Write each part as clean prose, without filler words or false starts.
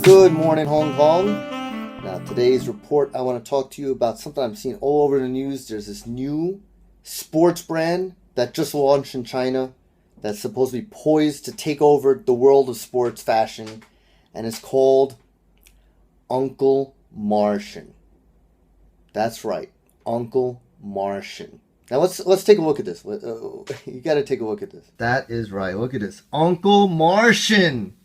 Good morning, Hong Kong. Now, today's report, I want to talk to you about something I'm seeing all over the news. There's this new sports brand that just launched in China that's supposed to be poised to take over the world of sports fashion, and it's called Uncle Martian. That's right, Uncle Martian. Now let's take a look at this. You got to take a look at this. That is right. Look at this, Uncle Martian.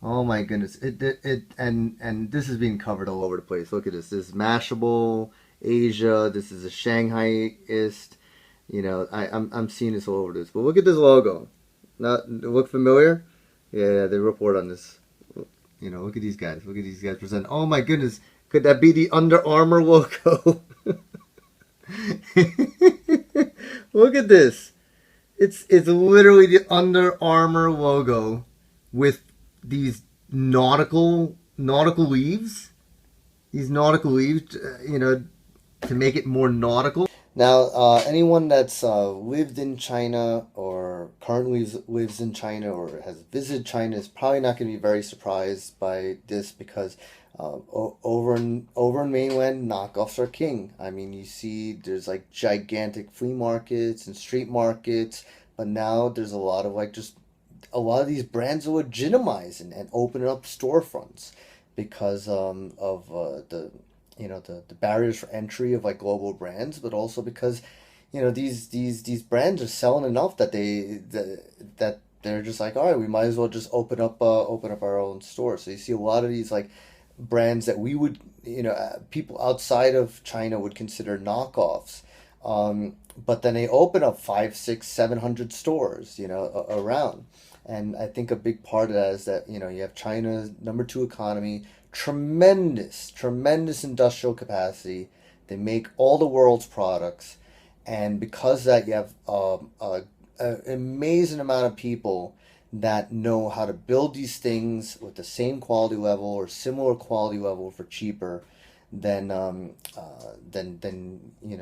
Oh my goodness! And this is being covered all over the place. Look at this. This is Mashable Asia. This is a Shanghaiist. You know, I'm seeing this all over this. But look at this logo. Not look familiar? Yeah, they report on this. You know, look at these guys. Look at these guys present. Oh my goodness! Could that be the Under Armour logo? Look at this. It's literally the Under Armour logo with these nautical leaves, to make it more nautical. Now, anyone that's lived in China or currently lives in China or has visited China is probably not going to be very surprised by this because over in mainland, knockoffs are king. I mean, you see there's like gigantic flea markets and street markets, but now there's a lot of these brands are legitimizing and opening up storefronts because of the barriers for entry of like global brands, but also because these brands are selling enough that they're just like, all right, we might as well just open up our own store. So you see a lot of these like brands that we would people outside of China would consider knockoffs. But then they open up 500, 600, 700 stores, around. And I think a big part of that is that, you have China's #2 economy, tremendous industrial capacity. They make all the world's products. And because of that, you have an amazing amount of people that know how to build these things with the same quality level or similar quality level for cheaper than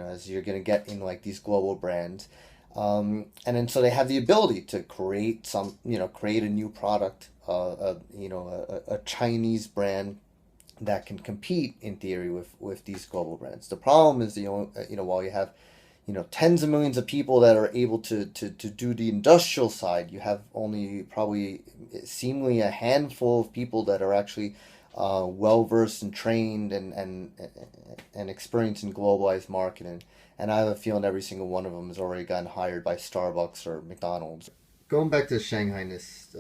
as you're gonna get in like these global brands. And then so they have the ability to create a new product, a Chinese brand that can compete in theory with these global brands. The problem is while you have tens of millions of people that are able to do the industrial side, you have only probably seemingly a handful of people that are actually well versed and trained and experienced in globalized marketing. And I have a feeling every single one of them has already gotten hired by Starbucks or McDonald's. Going back to the Shanghaiist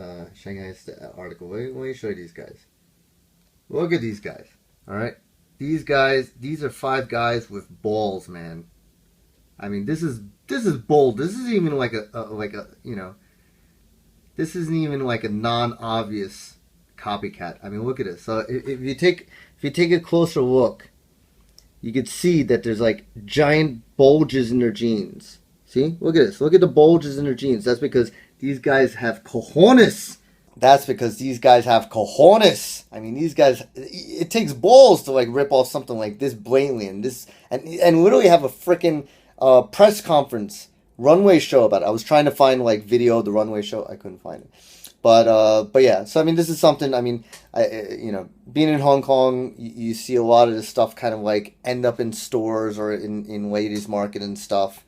article, let me show you these guys. Look at these guys. All right, these are 5 guys with balls, man. I mean, this is bold. This isn't even like this isn't even like a non-obvious copycat. I mean, look at this. So if you take a closer look, you could see that there's like giant bulges in their jeans. See? Look at this. Look at the bulges in their jeans. That's because these guys have cojones. I mean, these guys, it takes balls to like rip off something like this blatantly and literally have a freaking press conference, runway show about it. I was trying to find like video of the runway show. I couldn't find it. But yeah, so I mean, this is something, I mean, being in Hong Kong, you see a lot of this stuff kind of like end up in stores or in ladies market and stuff.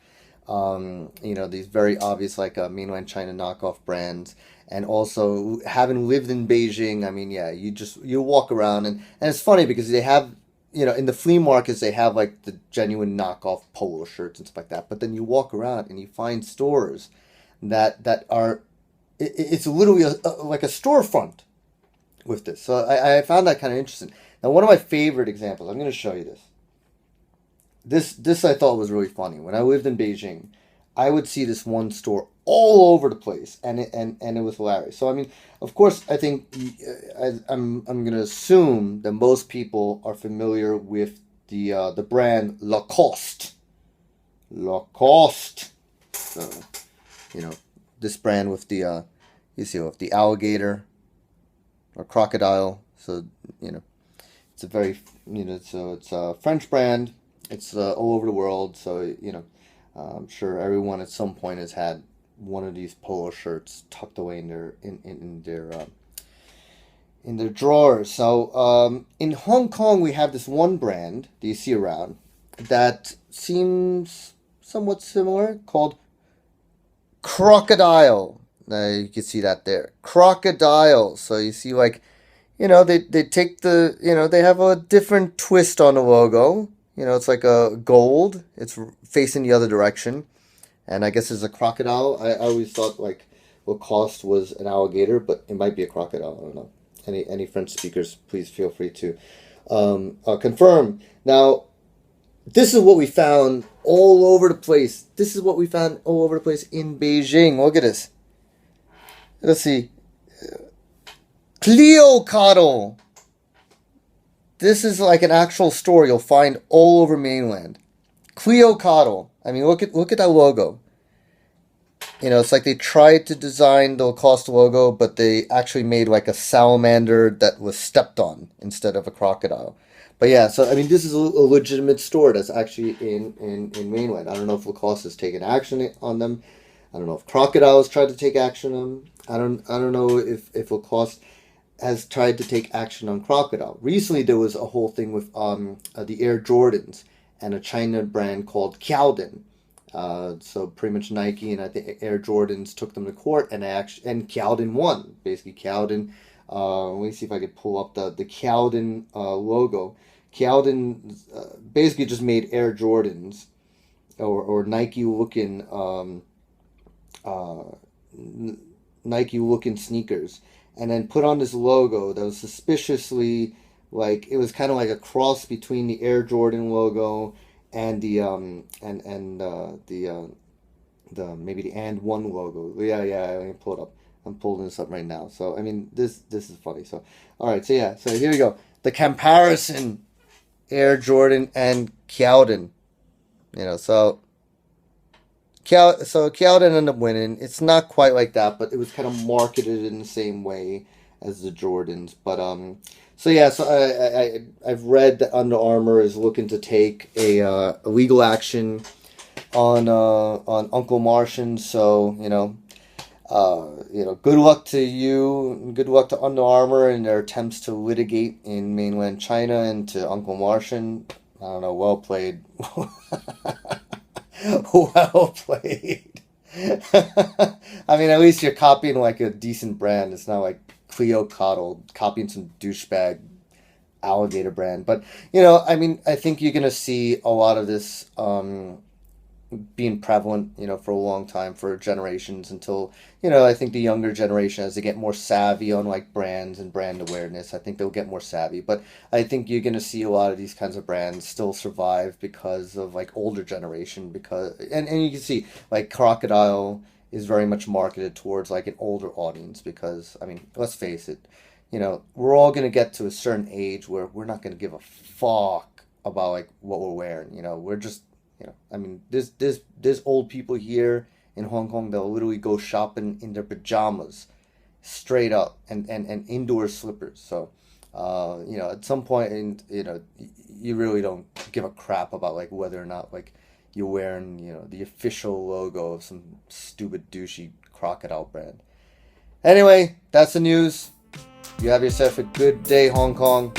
These very obvious like mainland China knockoff brands. And also having lived in Beijing, I mean, yeah, you walk around and it's funny because they have, in the flea markets, they have like the genuine knockoff polo shirts and stuff like that. But then you walk around and you find stores that are, it's literally like a storefront with this. So I found that kind of interesting. Now, one of my favorite examples, I'm going to show you this. This I thought was really funny. When I lived in Beijing, I would see this one store all over the place, and it was hilarious. So I mean, of course, I think I'm going to assume that most people are familiar with the brand Lacoste. Lacoste. So, this brand with the with the alligator or crocodile. So it's a very it's a French brand. It's all over the world. So I'm sure everyone at some point has had one of these polo shirts tucked away in their in their drawers. So in Hong Kong, we have this one brand that you see around that seems somewhat similar called Crocodile. You can see that there. Crocodile. So you see like, they take they have a different twist on the logo. It's like a gold. It's facing the other direction. And I guess it's a crocodile. I always thought like what cost was an alligator, but it might be a crocodile. I don't know. Any French speakers, please feel free to confirm. Now, this is what we found all over the place. This is what we found all over the place in Beijing. Look at this. Let's see. Cleocotl. This is like an actual store you'll find all over mainland. Cleocotl. I mean, look at that logo. It's like they tried to design the Lacoste logo, but they actually made like a salamander that was stepped on instead of a crocodile. But yeah, so I mean, this is a legitimate store that's actually in mainland. I don't know if Lacoste has taken action on them. I don't know if Crocodiles tried to take action on them. I don't know if Lacoste has tried to take action on Crocodile. Recently, there was a whole thing with the Air Jordans and a China brand called Kiaodin. So pretty much Nike and I think Air Jordans took them to court, and Kiaodin won. Basically, Kiaodin. Let me see if I could pull up the Kiaodin logo. Kiaodin basically just made Air Jordans or Nike looking Nike looking sneakers, and then put on this logo that was suspiciously like it was kind of like a cross between the Air Jordan logo and the maybe the and one logo. Yeah, let me pull it up. I'm pulling this up right now. So I mean this is funny. So all right, so yeah, so here we go. The comparison, Air Jordan and Kiaodin. So Kiaodin ended up winning. It's not quite like that, but it was kind of marketed in the same way as the Jordans. But so yeah, so I've read that Under Armour is looking to take a legal action on Uncle Martian. So good luck to you, and good luck to Under Armour in their attempts to litigate in mainland China, and to Uncle Martian. I don't know. Well played. Well played. I mean, at least you're copying like a decent brand. It's not like Cleocotl copying some douchebag alligator brand. But I mean, I think you're gonna see a lot of this being prevalent, for a long time, for generations, until, I think the younger generation, as they get more savvy on like brands and brand awareness, I think they'll get more savvy. But I think you're going to see a lot of these kinds of brands still survive because of like older generation, and you can see like Crocodile is very much marketed towards like an older audience, because I mean, let's face it, we're all going to get to a certain age where we're not going to give a fuck about like what we're wearing. We're just I mean, there's old people here in Hong Kong that'll literally go shopping in their pajamas, straight up, and indoor slippers. So, at some point, you really don't give a crap about like whether or not like you're wearing, the official logo of some stupid douchey crocodile brand. Anyway, that's the news. You have yourself a good day, Hong Kong.